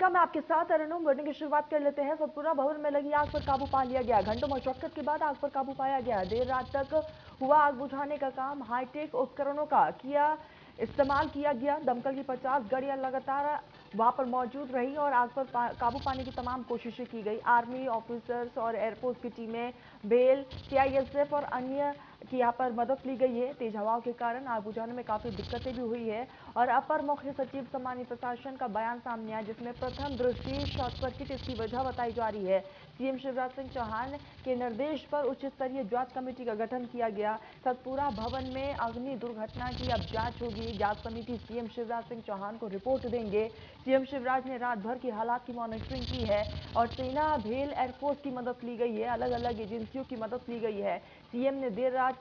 नमस्कार, मैं आपके साथ अरुण। बुलेटिन की शुरुआत कर लेते हैं। सतपुरा भवन में लगी आग पर काबू पा लिया गया। घंटों मशक्कत के बाद आग पर काबू पाया गया। देर रात तक हुआ आग बुझाने का काम। हाईटेक उपकरणों का इस्तेमाल किया गया। दमकल की 50 गाड़ियां लगातार वहां पर मौजूद रही और आग पर काबू पाने की तमाम कोशिशें की गई। आर्मी ऑफिसर्स और एयरफोर्स की टीमें, बेल, सीआईएसएफ और अन्य की यहाँ पर मदद ली गई है। तेज हवाओं के कारण आग बुझाने में काफी दिक्कतें भी हुई है और अपर मुख्य सचिव सामान्य प्रशासन का बयान सामने आया, जिसमें प्रथम दृष्टि शॉर्ट सर्किट इसकी वजह बताई जा रही है। सीएम शिवराज सिंह चौहान के निर्देश पर उच्च स्तरीय जांच कमेटी का गठन किया गया। सतपुरा भवन में अग्नि दुर्घटना की अब जांच होगी। जांच समिति सीएम शिवराज सिंह चौहान को रिपोर्ट देंगे। सीएम शिवराज ने रात भर की हालात की मॉनिटरिंग की है और सेना, भेल, एयरफोर्स की मदद ली गई है। अलग अलग एजेंसियों की मदद ली गई है। सीएम ने देर रात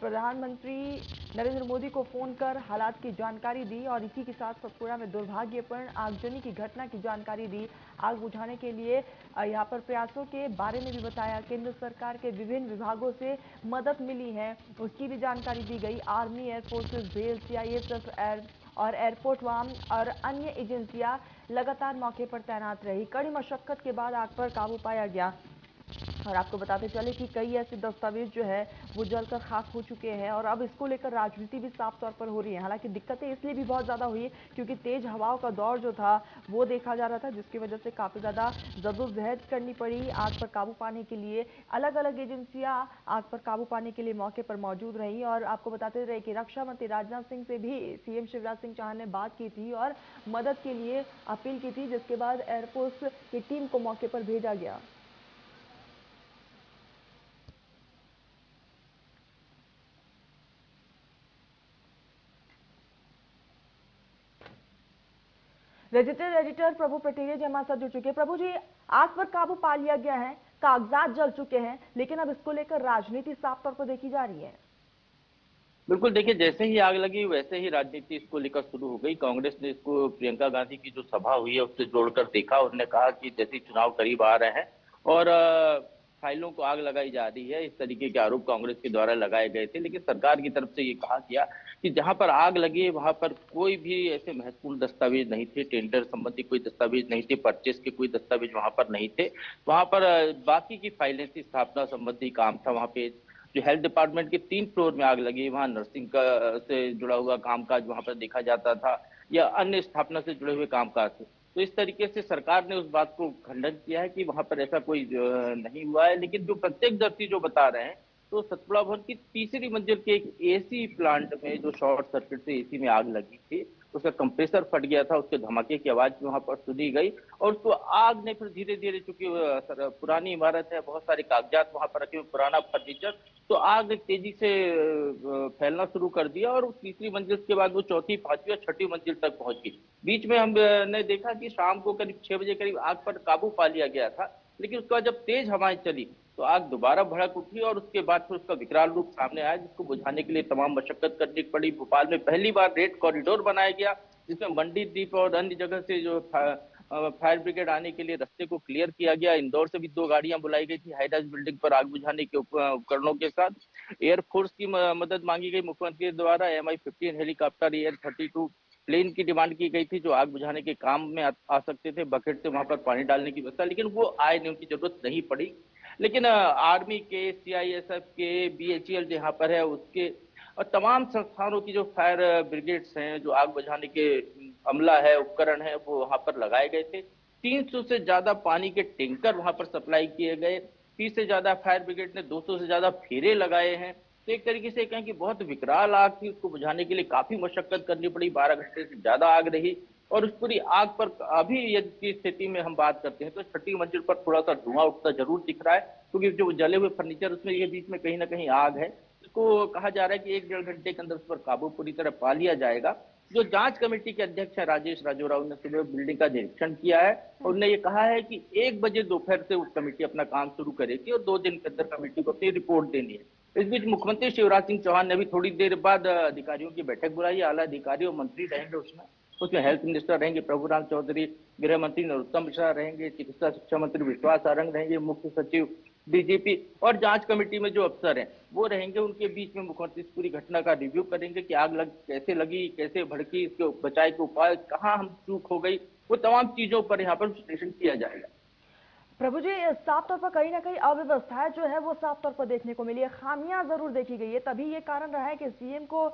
प्रधानमंत्री नरेंद्र मोदी को फोन कर हालात की जानकारी दी और इसी के साथ सतपुरा में दुर्भाग्यपूर्ण आगजनी की घटना की जानकारी दी। आग बुझाने के लिए यहाँ पर प्रयासों के बारे में भी बताया। केंद्र सरकार के विभिन्न विभागों से मदद मिली है, उसकी भी जानकारी दी गई। आर्मी, एयरफोर्सेस, भेल, सीआईएसएफ और एयरपोर्ट वाम और अन्य एजेंसियां लगातार मौके पर तैनात रही। कड़ी मशक्कत के बाद आग पर काबू पाया गया। और आपको बताते चले कि कई ऐसे दस्तावेज जो है वो जलकर खाक हो चुके हैं और अब इसको लेकर राजनीति भी साफ तौर पर हो रही है। हालांकि दिक्कतें इसलिए भी बहुत ज्यादा हुई क्योंकि तेज हवाओं का दौर जो था वो देखा जा रहा था, जिसकी वजह से काफी ज्यादा जद्दोजहद करनी पड़ी आग पर काबू पाने के लिए। अलग अलग एजेंसियां आग पर काबू पाने के लिए मौके पर मौजूद रही और आपको बताते रहे कि रक्षा मंत्री राजनाथ सिंह से भी सीएम शिवराज सिंह चौहान ने बात की थी और मदद के लिए अपील की थी, जिसके बाद एयरफोर्स की टीम को मौके पर भेजा गया। रजिस्टर एडिटर प्रभु पटेरिया जी हमारे साथ जुड़ चुके हैं। प्रभु जी, आग पर काबू पा लिया गया है, कागजात जल चुके हैं, लेकिन अब इसको लेकर राजनीति साफ तौर पर देखी जा रही है। बिल्कुल, देखिए जैसे ही आग लगी वैसे ही राजनीति इसको लेकर शुरू हो गई। कांग्रेस ने इसको प्रियंका गांधी की जो सभा हुई है उससे जोड़कर देखा। उन्होंने कहा कि जैसे ही चुनाव करीब आ रहे हैं और फाइलों को आग लगाई जा रही है, इस तरीके के आरोप कांग्रेस के द्वारा लगाए गए थे। लेकिन सरकार की तरफ से ये कहा गया कि जहां पर आग लगी है वहां पर कोई भी ऐसे महत्वपूर्ण दस्तावेज नहीं थे, टेंडर संबंधी कोई दस्तावेज नहीं थे, परचेस के कोई दस्तावेज वहां पर नहीं थे। वहां पर बाकी की फाइलें थी, स्थापना संबंधी काम था। वहां पे जो हेल्थ डिपार्टमेंट के 3 फ्लोर में आग लगी, वहां नर्सिंग का से जुड़ा हुआ कामकाज वहां पर देखा जाता था या अन्य स्थापना से जुड़े हुए कामकाज थे। तो इस तरीके से सरकार ने उस बात को खंडन किया है कि वहां पर ऐसा कोई नहीं हुआ है। लेकिन जो प्रत्यक्षदर्शी जो बता रहे हैं, तो सतपुड़ा भवन की तीसरी मंजिल के एक एसी प्लांट में जो शॉर्ट सर्किट से एसी में आग लगी थी, उसका कंप्रेसर फट गया था, उसके धमाके की आवाज वहां पर सुनी गई और उसको आग ने फिर धीरे धीरे, चूंकि पुरानी इमारत है, बहुत सारे कागजात वहां पर रखे हुए, पुराना फर्नीचर, तो आग तेजी से फैलना शुरू कर दिया और तीसरी मंजिल के बाद वो चौथी, पांचवी और छठी मंजिल तक पहुंच गई। बीच में हमने देखा कि शाम को करीब 6 बजे करीब आग पर काबू पा लिया गया था, लेकिन उसके बाद जब तेज हवाएं चली तो आग दोबारा भड़क उठी और उसके बाद फिर उसका विकराल रूप सामने आया, जिसको बुझाने के लिए तमाम मशक्कत करनी पड़ी। भोपाल में पहली बार रेड कॉरिडोर बनाया गया, जिसमें मंडी द्वीप और अन्य जगह से जो फायर ब्रिगेड आने के लिए रास्ते को क्लियर किया गया। इंदौर से भी 2 गाड़ियां बुलाई गई थी हाईराइज बिल्डिंग पर आग बुझाने के उपकरणों के साथ। एयरफोर्स की मदद मांगी गई मुख्यमंत्री द्वारा। MI-15 हेलीकॉप्टर, AN-32 प्लेन की डिमांड की गई थी जो आग बुझाने के काम में आ सकते थे, बकेट से वहां पर पानी डालने की व्यवस्था, लेकिन वो आए नहीं, उनकी जरूरत नहीं पड़ी। लेकिन आर्मी के, सीआईएसएफ के, BHEL जहां पर है उसके और तमाम संस्थानों की जो फायर ब्रिगेड्स हैं, जो आग बुझाने के अमला है, उपकरण है, वो वहां पर लगाए गए थे। 300 से ज्यादा पानी के टैंकर वहां पर सप्लाई किए गए। 30 से ज्यादा फायर ब्रिगेड ने 200 से ज्यादा फेरे लगाए हैं। तो एक तरीके से कहें कि बहुत विकराल आग थी, उसको बुझाने के लिए काफी मशक्कत करनी पड़ी। 12 घंटे से ज्यादा आग रही और उस पूरी आग पर अभी यदि स्थिति में हम बात करते हैं तो छठी मंजिल पर थोड़ा सा धुआं उठता जरूर दिख रहा है, क्योंकि जो जले हुए फर्नीचर उसमें ये बीच में कहीं ना कहीं आग है। इसको कहा जा रहा है कि 1-1.5 घंटे के अंदर उस पर काबू पूरी तरह पा लिया जाएगा। जो जांच कमेटी के अध्यक्ष है राजेश राजोराव ने सुबह बिल्डिंग का निरीक्षण किया है और उन्होंने ये कहा है कि 1 बजे दोपहर से उस कमेटी अपना काम शुरू करेगी और 2 दिन के अंदर कमेटी को अपनी रिपोर्ट देनी है। इस बीच मुख्यमंत्री शिवराज सिंह चौहान ने भी थोड़ी देर बाद अधिकारियों की बैठक बुलाई। आला अधिकारी और मंत्री रहेंगे उसमें। उसमें हेल्थ मिनिस्टर रहेंगे प्रभुराम चौधरी, गृह मंत्री नरोत्तम मिश्रा रहेंगे, चिकित्सा शिक्षा मंत्री विश्वास सारंग रहेंगे, मुख्य सचिव, डीजीपी और जांच कमेटी में जो अफसर हैं वो रहेंगे। उनके बीच में मुख्यमंत्री इस पूरी घटना का रिव्यू करेंगे कि आग कैसे लगी, कैसे भड़की, इसके बचाव के उपाय, कहाँ हम चूक हो गई, वो तमाम चीजों पर यहाँ पर विश्लेषण किया जाएगा। प्रभु जी, साफ तौर पर कहीं ना कहीं अव्यवस्था जो है वो साफ तौर पर देखने को मिली है, खामियां जरूर देखी गई है, तभी ये कारण रहा है कि सीएम को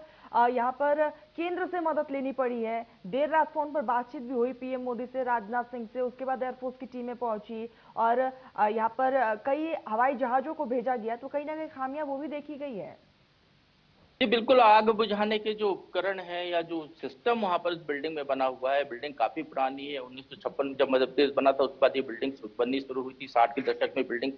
यहाँ पर केंद्र से मदद लेनी पड़ी है। देर रात फोन पर बातचीत भी हुई पीएम मोदी से, राजनाथ सिंह से, उसके बाद एयरफोर्स की टीमें पहुंची और यहाँ पर कई हवाई जहाजों को भेजा गया, तो कहीं ना कहीं खामियां वो भी देखी गई है। जी बिल्कुल, आग बुझाने के जो उपकरण है या जो सिस्टम वहां पर इस बिल्डिंग में बना हुआ है, बिल्डिंग काफी पुरानी है। 1956 में जब मध्य प्रदेश बना था उसके बाद ये बिल्डिंग बननी शुरू हुई थी। 60 के दशक में बिल्डिंग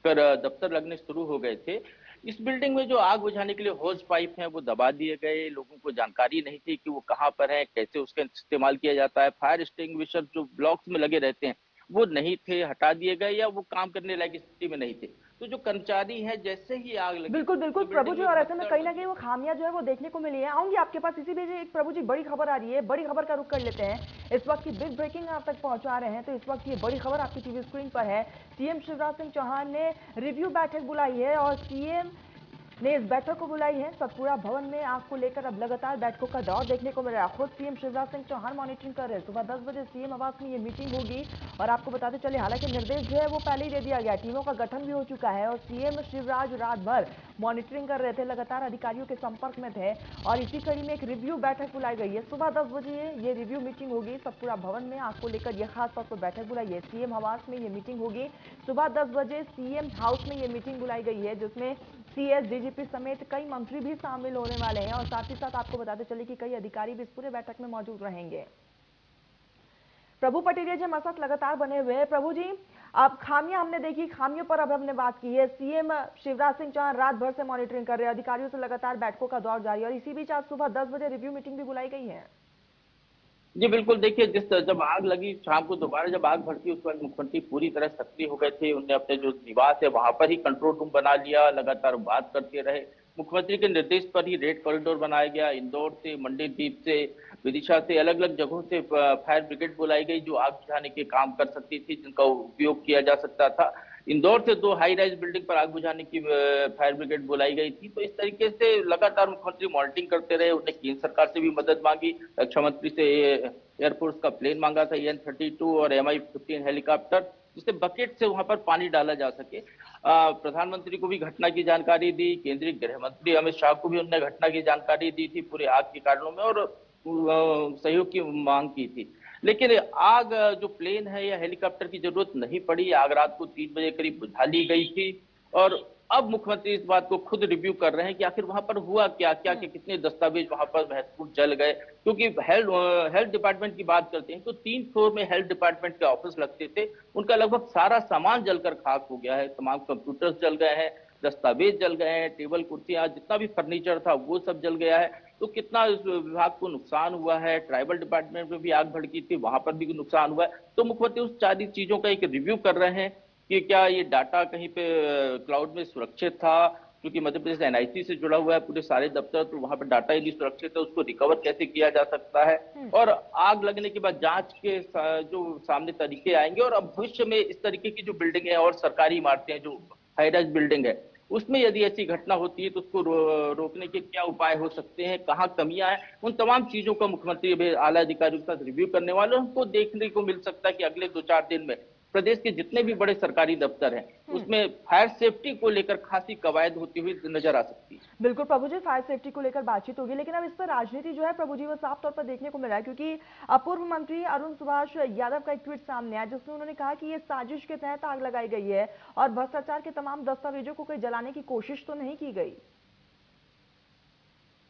पर दफ्तर लगने शुरू हो गए थे। इस बिल्डिंग में जो आग बुझाने के लिए होज पाइप हैं वो दबा दिए गए। लोगों को जानकारी नहीं थी कि वो कहाँ पर है, कैसे उसका इस्तेमाल किया जाता है। फायर एक्सटिंग्विशर जो ब्लॉक्स में लगे रहते हैं वो नहीं थे, हटा दिए गए या वो काम करने लायक स्थिति में नहीं थे। तो जो कर्मचारी है, जैसे ही आग लगी बिल्कुल बिल्कुल तो प्रभु बिल्डिंग जी, में और ऐसे में भगदड़ कहीं ना मची। कहीं वो खामियां जो है वो देखने को मिली है। आऊंगी आपके पास, इसी बीच एक प्रभु जी बड़ी खबर आ रही है, बड़ी खबर का रुख कर लेते हैं। इस वक्त की बिग ब्रेकिंग आप तक पहुंचा रहे हैं, तो इस वक्त ये बड़ी खबर आपकी टीवी स्क्रीन पर है। सीएम शिवराज सिंह चौहान ने रिव्यू बैठक बुलाई है और सीएम ने इस बैठक को बुलाई है। सतपुड़ा भवन में आग को लेकर अब लगातार बैठकों का दौर देखने को मिल रहा है। खुद सीएम शिवराज सिंह चौहान मॉनिटरिंग कर रहे हैं। सुबह 10 बजे सीएम आवास में ये मीटिंग होगी और आपको बताते चले, हालांकि निर्देश जो है वो पहले ही दे दिया गया, टीमों का गठन भी हो चुका है और सीएम शिवराज रात भर मॉनिटरिंग कर रहे थे, लगातार अधिकारियों के संपर्क में थे और इसी कड़ी में एक रिव्यू बैठक बुलाई गई है। सुबह 10 बजे ये रिव्यू मीटिंग होगी सतपुड़ा भवन में, आग को लेकर यह खास तौर पर बैठक बुलाई है। सीएम आवास में ये मीटिंग होगी सुबह 10 बजे, सीएम हाउस में ये मीटिंग बुलाई गई है जिसमें सीएस, डीजीपी समेत कई मंत्री भी शामिल होने वाले हैं और साथ ही साथ आपको बताते चले कि कई अधिकारी भी इस पूरे बैठक में मौजूद रहेंगे। प्रभु पटेरिया जी हमारे साथ लगातार बने हुए हैं। प्रभु जी, अब खामियां हमने देखी, खामियों पर अब हमने बात की है। सीएम शिवराज सिंह चौहान रात भर से मॉनिटरिंग कर रहे हैं, अधिकारियों से लगातार बैठकों का दौर जारी है और इसी बीच आज सुबह 10 बजे रिव्यू मीटिंग भी बुलाई गई है। जी बिल्कुल, देखिए जब आग लगी शाम को, दोबारा जब आग भड़की उस वक्त मुख्यमंत्री पूरी तरह सक्रिय हो गए थे। उन्होंने अपने जो निवास है वहां पर ही कंट्रोल रूम बना लिया, लगातार बात करते रहे। मुख्यमंत्री के निर्देश पर ही रेड कॉरिडोर बनाया गया। इंदौर से, मंडीदीप से, विदिशा से, अलग अलग जगहों से फायर ब्रिगेड बुलाई गई जो आग बुझाने के काम कर सकती थी, जिनका उपयोग किया जा सकता था। इंदौर से 2 हाई राइज बिल्डिंग पर आग बुझाने की फायर ब्रिगेड बुलाई गई थी। तो इस तरीके से लगातार मुख्यमंत्री मॉनिटरिंग करते रहे। उन्होंने केंद्र सरकार से भी मदद मांगी, रक्षा मंत्री से एयरफोर्स का प्लेन मांगा था, EN-32 और MI-15 हेलीकॉप्टर, जिससे बकेट से वहां पर पानी डाला जा सके। प्रधानमंत्री को भी घटना की जानकारी दी, केंद्रीय गृह मंत्री अमित शाह को भी उन्होंने घटना की जानकारी दी थी पूरे आग के कारणों में और सहयोग की मांग की थी। लेकिन आग जो प्लेन है या हेलीकॉप्टर की जरूरत नहीं पड़ी। आग रात को 3 बजे करीब बुझा ली गई थी और अब मुख्यमंत्री इस बात को खुद रिव्यू कर रहे हैं कि आखिर वहां पर हुआ क्या क्या, कि कितने दस्तावेज वहां पर महत्वपूर्ण जल गए। क्योंकि हेल्थ डिपार्टमेंट की बात करते हैं तो 3 फ्लोर में हेल्थ डिपार्टमेंट के ऑफिस लगते थे, उनका लगभग सारा सामान जलकर खाक हो गया है। तमाम कंप्यूटर्स जल गए हैं, दस्तावेज जल गए हैं, टेबल कुर्सियां, जितना भी फर्नीचर था वो सब जल गया है। तो कितना इस विभाग को नुकसान हुआ है। ट्राइबल डिपार्टमेंट में भी आग भड़की थी, वहां पर भी नुकसान हुआ है। तो मुख्यमंत्री उस सारी चीजों का एक रिव्यू कर रहे हैं कि क्या ये डाटा कहीं पे क्लाउड में सुरक्षित था, क्योंकि मध्य प्रदेश NIC से जुड़ा हुआ है पूरे सारे दफ्तर, तो वहां पर डाटा यदि सुरक्षित है उसको रिकवर कैसे किया जा सकता है। और आग लगने के बाद जांच के जो सामने तरीके आएंगे और अब भविष्य में इस तरीके की जो बिल्डिंग है और सरकारी इमारतें हैं, जो हाई राइज बिल्डिंग है, उसमें यदि ऐसी घटना होती है तो उसको रोकने के क्या उपाय हो सकते हैं, कहाँ कमियां हैं, उन तमाम चीजों का मुख्यमंत्री अभी आला अधिकारियों के साथ रिव्यू करने वाले हैं। उनको देखने को मिल सकता है कि अगले 2-4 दिन में प्रदेश के जितने भी बड़े सरकारी दफ्तर हैं उसमें फायर सेफ्टी को लेकर खासी कवायद होती हुई नजर आ सकती है। बिल्कुल प्रभु जी, फायर सेफ्टी को लेकर बातचीत होगी, लेकिन अब इस पर राजनीति जो है प्रभु जी वो साफ तौर पर देखने को मिला है, क्योंकि पूर्व मंत्री अरुण सुभाष यादव का एक ट्वीट सामने आया जिसमें उन्होंने कहा कि ये साजिश के तहत आग लगाई गई है और भ्रष्टाचार के तमाम दस्तावेजों को कोई जलाने की कोशिश तो नहीं की गई।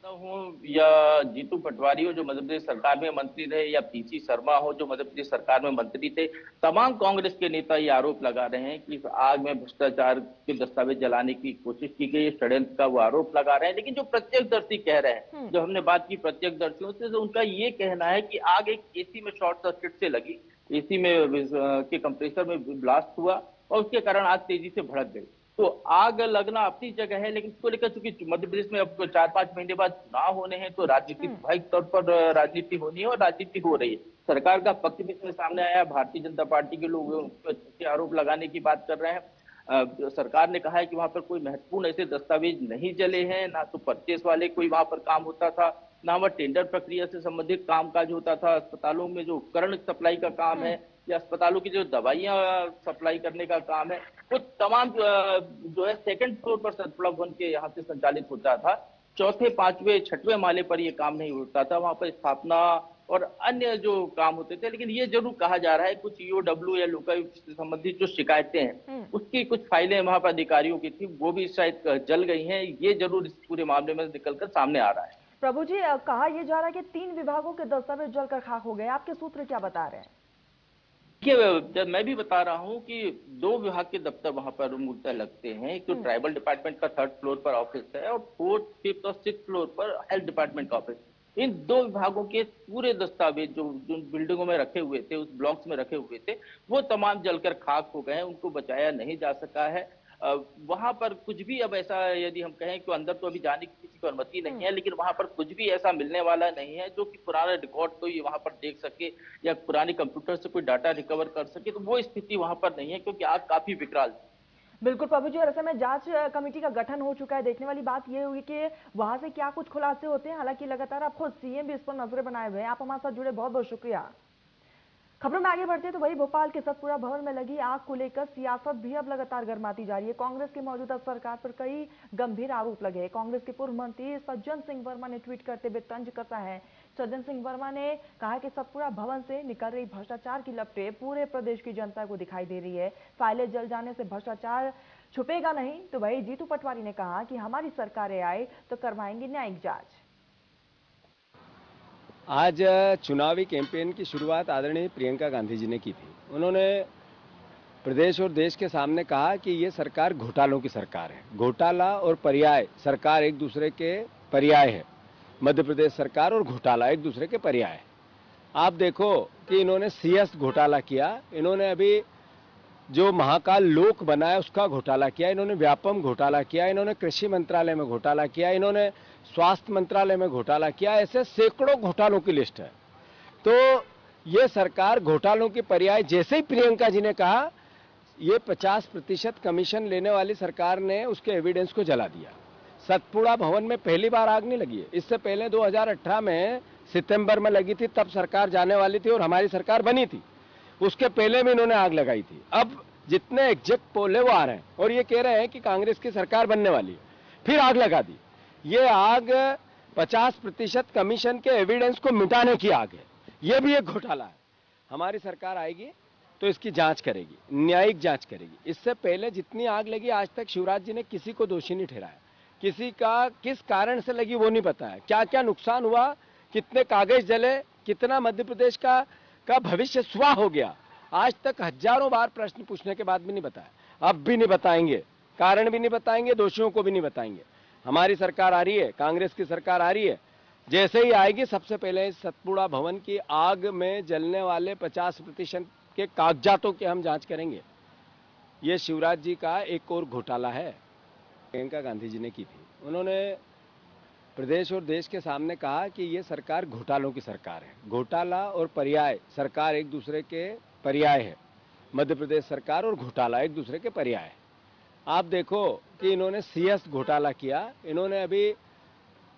हो या जीतू पटवारी हो जो मध्य प्रदेश सरकार में मंत्री रहे, या PC शर्मा हो जो मध्य प्रदेश सरकार में मंत्री थे, तमाम कांग्रेस के नेता ये आरोप लगा रहे हैं कि इस आग में भ्रष्टाचार के दस्तावेज जलाने की कोशिश की गई, षड्यंत्र का वो आरोप लगा रहे हैं। लेकिन जो प्रत्यक्षदर्शी कह रहे हैं, जो हमने बात की प्रत्यक्षदर्शियों से, तो उनका ये कहना है कि आग एक AC में शॉर्ट सर्किट से लगी, AC में के कंप्रेसर में ब्लास्ट हुआ और उसके कारण आग तेजी से भड़क गई। तो आग लगना अपनी जगह है, लेकिन इसको लेकर चूंकि मध्य प्रदेश में अब 4-5 महीने बाद चुनाव होने हैं तो राजनीतिक स्वाभाविक तौर पर राजनीति होनी है और राजनीति हो रही है। सरकार का पक्ष भी इसमें सामने आया। भारतीय जनता पार्टी के लोग उन पर झूठे आरोप लगाने की बात कर रहे हैं। सरकार ने कहा है कि वहां पर कोई महत्वपूर्ण ऐसे दस्तावेज नहीं जले हैं, ना तो परचेस वाले कोई वहां पर काम होता था, ना वह टेंडर प्रक्रिया से संबंधित कामकाज होता था, अस्पतालों में जो उपकरण सप्लाई का काम है या अस्पतालों की जो दवाइयां सप्लाई करने का काम है, वो तमाम जो है सेकंड फ्लोर पर सतपुड़ा भवन के यहाँ से संचालित होता था। चौथे, पांचवें, छठवें माले पर ये काम नहीं होता था, वहां पर स्थापना और अन्य जो काम होते थे। लेकिन ये जरूर कहा जा रहा है कुछ ईओडब्ल्यू या लोकायुक्त से संबंधित जो शिकायतें हैं, उसकी कुछ फाइलें वहां पर अधिकारियों की थी, वो भी शायद जल गई हैं। ये जरूर इस पूरे मामले में निकलकर सामने आ रहा है। प्रभु जी, कहा यह जा रहा है कि 3 विभागों के दस्तावेज जलकर खाक हो गए। आपके सूत्र क्या बता रहे हैं? देखिए, मैं भी बता रहा हूँ कि 2 विभाग के दफ्तर वहां पर मूलतः लगते हैं। एक तो ट्राइबल डिपार्टमेंट का 3rd फ्लोर पर ऑफिस है और 4th, 5th और 6th फ्लोर पर हेल्थ डिपार्टमेंट का ऑफिस। इन 2 विभागों के पूरे दस्तावेज जो जो बिल्डिंगों में रखे हुए थे, उस ब्लॉक्स में रखे हुए थे, वो तमाम जलकर खाक हो गए हैं। उनको बचाया नहीं जा सका है। वहां पर कुछ भी अब ऐसा, यदि हम कहें कि अंदर तो अभी जाने की किसी को अनुमति नहीं है, लेकिन वहां पर कुछ भी ऐसा मिलने वाला नहीं है जो कि पुराने रिकॉर्ड को ये वहां पर देख सके या पुराने कंप्यूटर से कोई डाटा रिकवर कर सके। तो वो स्थिति वहां पर नहीं है, क्योंकि आग काफी विकराल थी। बिल्कुल प्रभु जी, और ऐसे में जांच कमेटी का गठन हो चुका है। देखने वाली बात यह हुई कि वहां से क्या कुछ खुलासे होते हैं। हालांकि लगातार आप खुद सीएम भी इस पर नजरें बनाए हुए हैं। आप हमारे साथ जुड़े, बहुत बहुत शुक्रिया। खबरों में आगे बढ़ते हैं तो वही भोपाल के सतपुड़ा भवन में लगी आग को लेकर सियासत भी अब लगातार गर्माती जा रही है। कांग्रेस की मौजूदा सरकार पर कई गंभीर आरोप लगे हैं। कांग्रेस के पूर्व मंत्री सज्जन सिंह वर्मा ने ट्वीट करते हुए तंज कसा है। सज्जन सिंह वर्मा ने कहा कि सतपुड़ा भवन से निकल रही भ्रष्टाचार की लपटें पूरे प्रदेश की जनता को दिखाई दे रही है। फाइलें जल जाने से भ्रष्टाचार छुपेगा नहीं। तो वही जीतू पटवारी ने कहा कि हमारी सरकारें आए तो करवाएंगे न्यायिक जांच। आज चुनावी कैंपेन की शुरुआत आदरणीय प्रियंका गांधी जी ने की थी। उन्होंने प्रदेश और देश के सामने कहा कि ये सरकार घोटालों की सरकार है। घोटाला और पर्याय सरकार एक दूसरे के पर्याय है। मध्य प्रदेश सरकार और घोटाला एक दूसरे के पर्याय है। आप देखो कि इन्होंने सीएस घोटाला किया, इन्होंने अभी जो महाकाल लोक बनाया उसका घोटाला किया, इन्होंने व्यापम घोटाला किया, इन्होंने कृषि मंत्रालय में घोटाला किया, इन्होंने स्वास्थ्य मंत्रालय में घोटाला किया। ऐसे सैकड़ों घोटालों की लिस्ट है। तो ये सरकार घोटालों की पर्याय, जैसे ही प्रियंका जी ने कहा ये 50% कमीशन लेने वाली सरकार ने उसके एविडेंस को जला दिया। सतपुड़ा भवन में पहली बार आग नहीं लगी है। इससे पहले 2018 में सितंबर में लगी थी, तब सरकार जाने वाली थी और हमारी सरकार बनी थी। उसके पहले भी इन्होंने आग लगाई थी। अब जितने एग्जैक्ट पोल है वो आ रहे हैं और ये कह रहे हैं कि कांग्रेस की सरकार बनने वाली है, फिर आग लगा दी। ये आग 50% कमीशन के एविडेंस को मिटाने की आग है। ये भी एक घोटाला है। हमारी सरकार आएगी तो इसकी जांच करेगी, न्यायिक जांच करेगी। इससे पहले जितनी आग लगी आज तक शिवराज जी ने किसी को दोषी नहीं ठहराया। किसी का किस कारण से लगी वो नहीं पता है, क्या क्या नुकसान हुआ, कितने कागज जले, कितना मध्य प्रदेश का भविष्य स्वाह हो गया, आज तक हजारों बार प्रश्न पूछने के बाद भी नहीं बताया। अब भी नहीं बताएंगे, कारण भी नहीं बताएंगे, दोषियों को भी नहीं बताएंगे। हमारी सरकार आ रही है, कांग्रेस की सरकार आ रही है। जैसे ही आएगी सबसे पहले सतपुड़ा भवन की आग में जलने वाले 50% के कागजातों की हम जांच करेंगे। ये शिवराज जी का एक और घोटाला है। प्रियंका गांधी जी ने की थी। उन्होंने प्रदेश और देश के सामने कहा कि ये सरकार घोटालों की सरकार है। घोटाला और पर्याय सरकार एक दूसरे के पर्याय है। मध्य प्रदेश सरकार और घोटाला एक दूसरे के पर्याय है। आप देखो कि इन्होंने सीएस घोटाला किया, इन्होंने अभी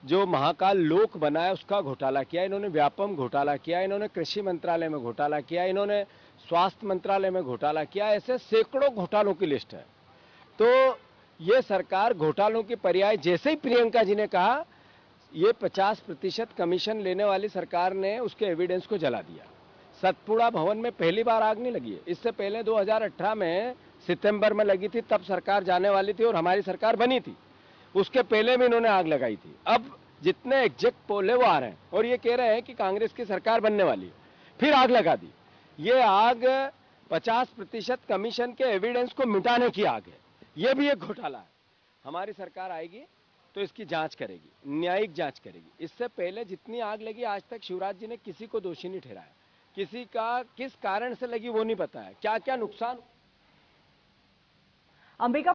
जो महाकाल लोक बनाया उसका घोटाला किया, इन्होंने व्यापम घोटाला किया, इन्होंने कृषि मंत्रालय में घोटाला किया, इन्होंने स्वास्थ्य मंत्रालय में घोटाला किया। ऐसे सैकड़ों घोटालों की लिस्ट है। तो ये सरकार घोटालों की पर्याय, जैसे ही प्रियंका जी ने कहा ये 50% कमीशन लेने वाली सरकार ने उसके एविडेंस को जला दिया। सतपुड़ा भवन में पहली बार आग नहीं लगी है। इससे पहले 2018 में सितंबर में लगी थी, तब सरकार जाने वाली थी और हमारी सरकार बनी थी। उसके पहले भी इन्होंने आग लगाई थी। अब जितने एग्जैक्ट पोल है वो आ रहे हैं और ये कह रहे हैं कि कांग्रेस की सरकार बनने वाली है, फिर आग लगा दी। ये आग 50% कमीशन के एविडेंस को मिटाने की आग है। ये भी एक घोटाला है। हमारी सरकार आएगी तो इसकी जांच करेगी, न्यायिक जांच करेगी। इससे पहले जितनी आग लगी आज तक शिवराज जी ने किसी को दोषी नहीं ठहराया। किसी का किस कारण से लगी वो नहीं पता है, क्या क्या नुकसान। अंबिका